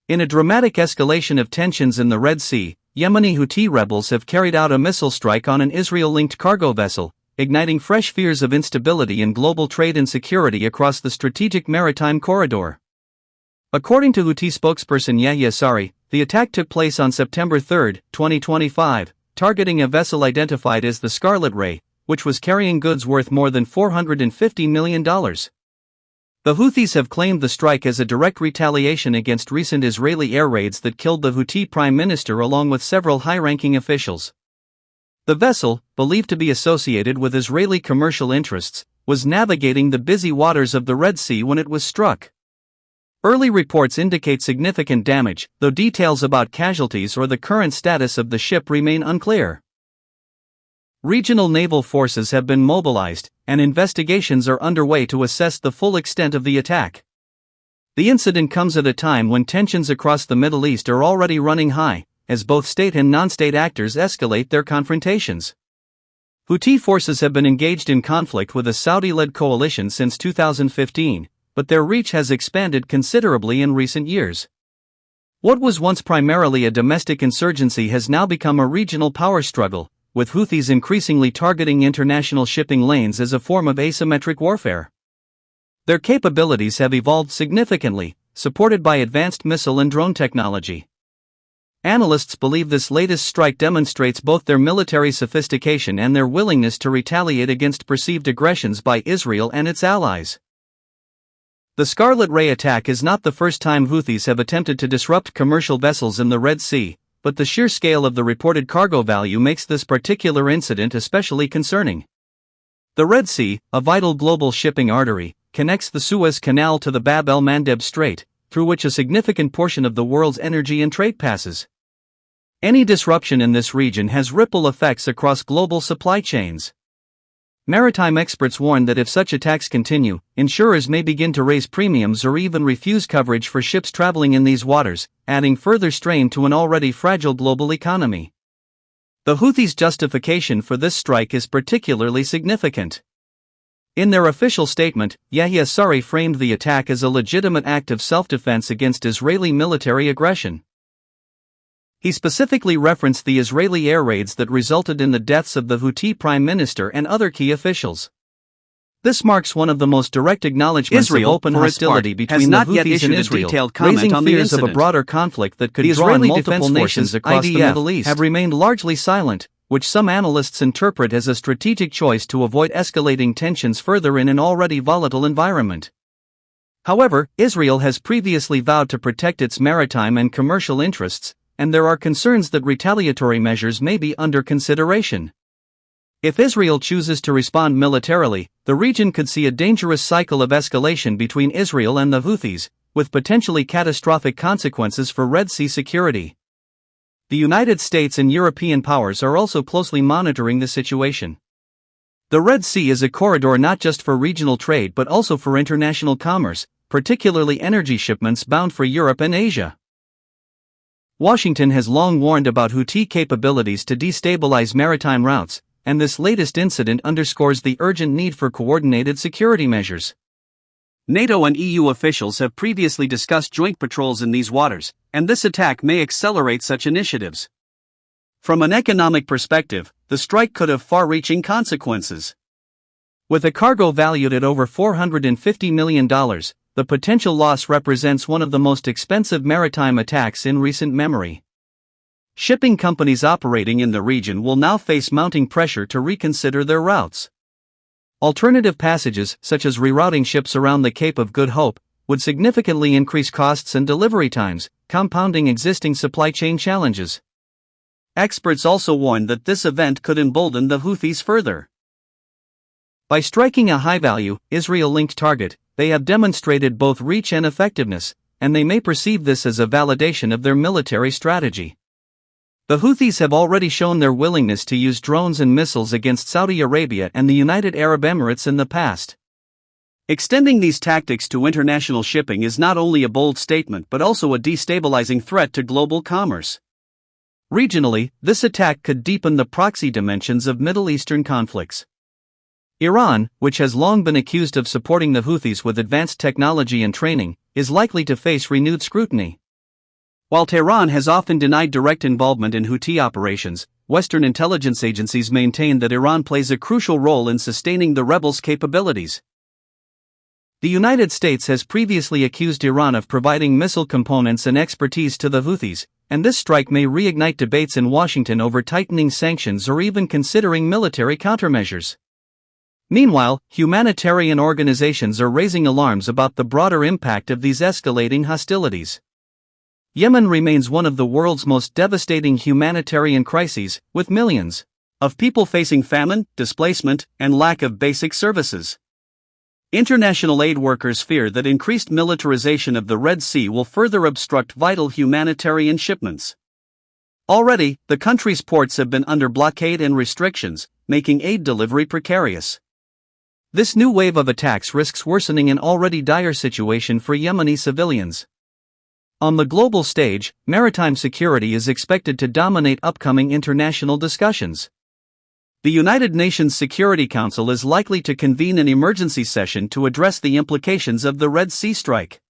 In a dramatic escalation of tensions in the Red Sea, Yemeni Houthi rebels have carried out a missile strike on an Israel-linked cargo vessel, igniting fresh fears of instability in global trade and security across the strategic maritime corridor. According to Houthi spokesperson Yahya Saree, the attack took place on September 3, 2025, targeting a vessel identified as the Scarlet Ray, which was carrying goods worth more than $450 million. The Houthis have claimed the strike as a direct retaliation against recent Israeli air raids that killed the Houthi prime minister along with several high-ranking officials. The vessel, believed to be associated with Israeli commercial interests, was navigating the busy waters of the Red Sea when it was struck. Early reports indicate significant damage, though details about casualties or the current status of the ship remain unclear. Regional naval forces have been mobilized, and investigations are underway to assess the full extent of the attack. The incident comes at a time when tensions across the Middle East are already running high, as both state and non-state actors escalate their confrontations. Houthi forces have been engaged in conflict with a Saudi-led coalition since 2015, but their reach has expanded considerably in recent years. What was once primarily a domestic insurgency has now become a regional power struggle, with Houthis increasingly targeting international shipping lanes as a form of asymmetric warfare. Their capabilities have evolved significantly, supported by advanced missile and drone technology. Analysts believe this latest strike demonstrates both their military sophistication and their willingness to retaliate against perceived aggressions by Israel and its allies. The Scarlet Ray attack is not the first time Houthis have attempted to disrupt commercial vessels in the Red Sea, but the sheer scale of the reported cargo value makes this particular incident especially concerning. The Red Sea, a vital global shipping artery, connects the Suez Canal to the Bab el-Mandeb Strait, through which a significant portion of the world's energy and trade passes. Any disruption in this region has ripple effects across global supply chains. Maritime experts warn that if such attacks continue, insurers may begin to raise premiums or even refuse coverage for ships traveling in these waters, adding further strain to an already fragile global economy. The Houthis' justification for this strike is particularly significant. In their official statement, Yahya Saree framed the attack as a legitimate act of self-defense against Israeli military aggression. He specifically referenced the Israeli air raids that resulted in the deaths of the Houthi prime minister and other key officials. This marks one of the most direct acknowledgments of open hostility between the Houthis and Israel, raising fears of a broader conflict that could draw on multiple nations across the Middle East. Have remained largely silent, which some analysts interpret as a strategic choice to avoid escalating tensions further in an already volatile environment. However, Israel has previously vowed to protect its maritime and commercial interests, and there are concerns that retaliatory measures may be under consideration. If Israel chooses to respond militarily, the region could see a dangerous cycle of escalation between Israel and the Houthis, with potentially catastrophic consequences for Red Sea security. The United States and European powers are also closely monitoring the situation. The Red Sea is a corridor not just for regional trade but also for international commerce, particularly energy shipments bound for Europe and Asia. Washington has long warned about Houthi capabilities to destabilize maritime routes, and this latest incident underscores the urgent need for coordinated security measures. NATO and EU officials have previously discussed joint patrols in these waters, and this attack may accelerate such initiatives. From an economic perspective, the strike could have far-reaching consequences. With a cargo valued at over $450 million, the potential loss represents one of the most expensive maritime attacks in recent memory. Shipping companies operating in the region will now face mounting pressure to reconsider their routes. Alternative passages, such as rerouting ships around the Cape of Good Hope, would significantly increase costs and delivery times, compounding existing supply chain challenges. Experts also warn that this event could embolden the Houthis further. By striking a high-value, Israel-linked target, they have demonstrated both reach and effectiveness, and they may perceive this as a validation of their military strategy. The Houthis have already shown their willingness to use drones and missiles against Saudi Arabia and the United Arab Emirates in the past. Extending these tactics to international shipping is not only a bold statement but also a destabilizing threat to global commerce. Regionally, this attack could deepen the proxy dimensions of Middle Eastern conflicts. Iran, which has long been accused of supporting the Houthis with advanced technology and training, is likely to face renewed scrutiny. While Tehran has often denied direct involvement in Houthi operations, Western intelligence agencies maintain that Iran plays a crucial role in sustaining the rebels' capabilities. The United States has previously accused Iran of providing missile components and expertise to the Houthis, and this strike may reignite debates in Washington over tightening sanctions or even considering military countermeasures. Meanwhile, humanitarian organizations are raising alarms about the broader impact of these escalating hostilities. Yemen remains one of the world's most devastating humanitarian crises, with millions of people facing famine, displacement, and lack of basic services. International aid workers fear that increased militarization of the Red Sea will further obstruct vital humanitarian shipments. Already, the country's ports have been under blockade and restrictions, making aid delivery precarious. This new wave of attacks risks worsening an already dire situation for Yemeni civilians. On the global stage, maritime security is expected to dominate upcoming international discussions. The United Nations Security Council is likely to convene an emergency session to address the implications of the Red Sea strike.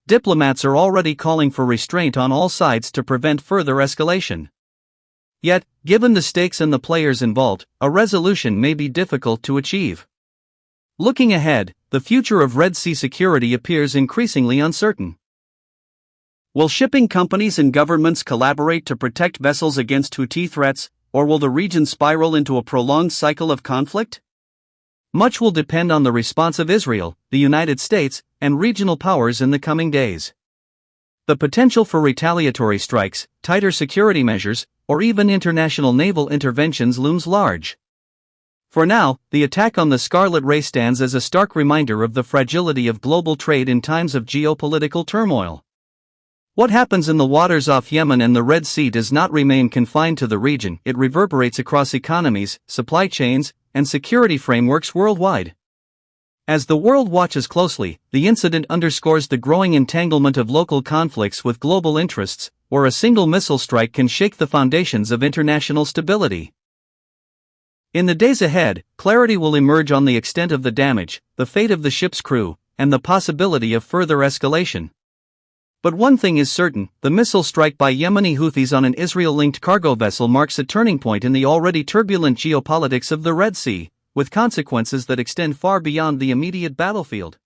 Diplomats are already calling for restraint on all sides to prevent further escalation. Yet, given the stakes and the players involved, a resolution may be difficult to achieve. Looking ahead, the future of Red Sea security appears increasingly uncertain. Will shipping companies and governments collaborate to protect vessels against Houthi threats, or will the region spiral into a prolonged cycle of conflict? Much will depend on the response of Israel, the United States, and regional powers in the coming days. The potential for retaliatory strikes, tighter security measures, or even international naval interventions looms large. For now, the attack on the Scarlet Ray stands as a stark reminder of the fragility of global trade in times of geopolitical turmoil. What happens in the waters off Yemen and the Red Sea does not remain confined to the region, it reverberates across economies, supply chains, and security frameworks worldwide. As the world watches closely, the incident underscores the growing entanglement of local conflicts with global interests, where a single missile strike can shake the foundations of international stability. In the days ahead, clarity will emerge on the extent of the damage, the fate of the ship's crew, and the possibility of further escalation. But one thing is certain, the missile strike by Yemeni Houthis on an Israel-linked cargo vessel marks a turning point in the already turbulent geopolitics of the Red Sea, with consequences that extend far beyond the immediate battlefield.